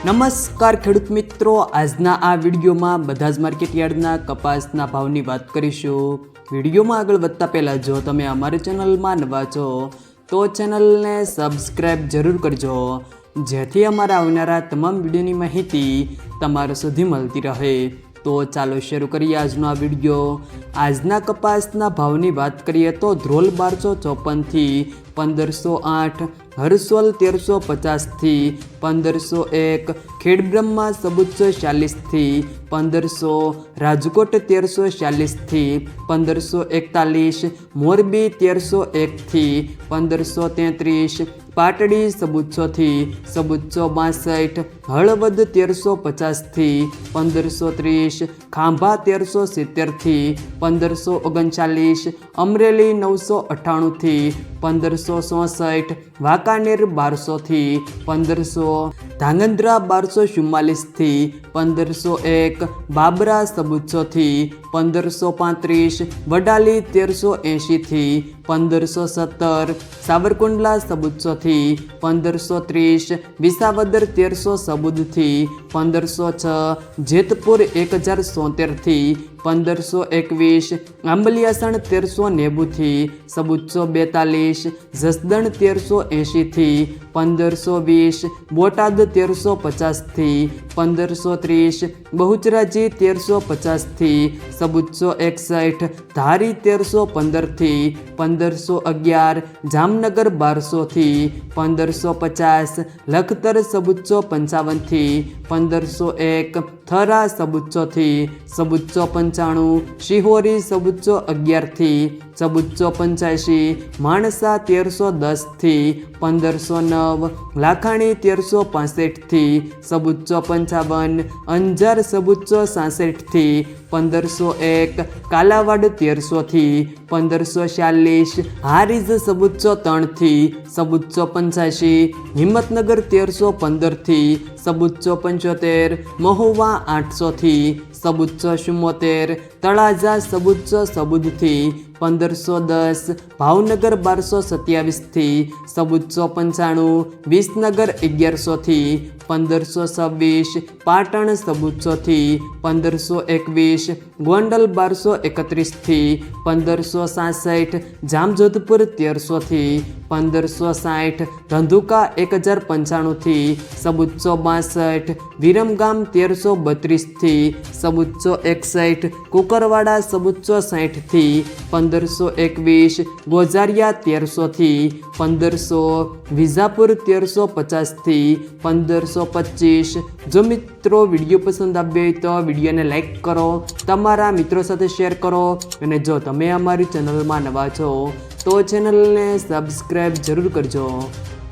નમસ્કાર ખેડૂત મિત્રો, આજના આ વિડીયોમાં બધા જ માર્કેટ યાર્ડના કપાસના ભાવની વાત કરીશું। વિડીયોમાં આગળ વધતા પહેલાં જો તમે અમારી ચેનલમાં નવા છો તો ચેનલને સબસ્ક્રાઈબ જરૂર કરજો, જેથી અમારા આવનારા તમામ વિડીયોની માહિતી તમારા સુધી મળતી રહે। તો ચાલો શરૂ કરીએ આજનો આ વિડીયો। આજના કપાસના ભાવની વાત કરીએ તો ધ્રોલ 1254 થી 1508, હરસોલ 1350 થી 1501, ખેડબ્રહ્મા 1440 થી 1500, રાજકોટ 1340 થી 1541, મોરબી 1301 થી 1533, પાટડી 1400 થી 1462, હળવદ 1350 થી 1530, ખાંભા 1370 થી 1539, અમરેલી 998 થી 1564, વાંકાનેર 1200 થી 1500, ધાંગધ્રા 1244 થી 1501, બાબરા 1400 થી 1535, વડાલી 1380 થી 1517, સાવરકુંડલા 1400 થી 1530, વિસાવદર 1314 થી 1506, જેતપુર 1073 થી 1521, આંબલિયાસણ 1390 થી 1442, જસદણ 1380 થી 1520, બોટાદ 1350 થી 1530, બહુચરાજી 1350 થી 1461, ધારી 1315 થી 1511, જામનગર 1200 થી 1550, લખતર 1455 થી 1501, થરા 1400 થી 1495, શિહોરી 1411 થી 1485, માણસા 1310 થી 1509, લાખાણી 1365 થી 1455, અંજાર 1466 થી 1501, કાલાવાડ 1300 થી 1546, હારીજ 1403 થી 1485, હિંમતનગર 1315 થી 1475, મહુવા 800 થી 1474, તળાજા 1414 થી 1510, ભાવનગર 1227 થી 1495, વિસનગર 1100 થી 1526, પાટણ 1400 થી 1521, ગોંડલ 1231 થી 1567, જામજોધપુર 1300 થી 1560, ધંધુકા 1095 થી 1462, વિરમગામ 1332 થી 1461, કુકરવાડા 1460 થી 1521, ગોઝારિયા 1300 થી 1500, વિજાપુર 1350 થી 1525। જો મિત્રો વિડીયો પસંદ આવ્યો હોય તો વિડીયોને લાઈક કરો, તમારા મિત્રો સાથે શેર કરો, અને જો તમે અમારી ચેનલમાં નવા છો તો ચેનલને સબસ્ક્રાઈબ જરૂર કરજો।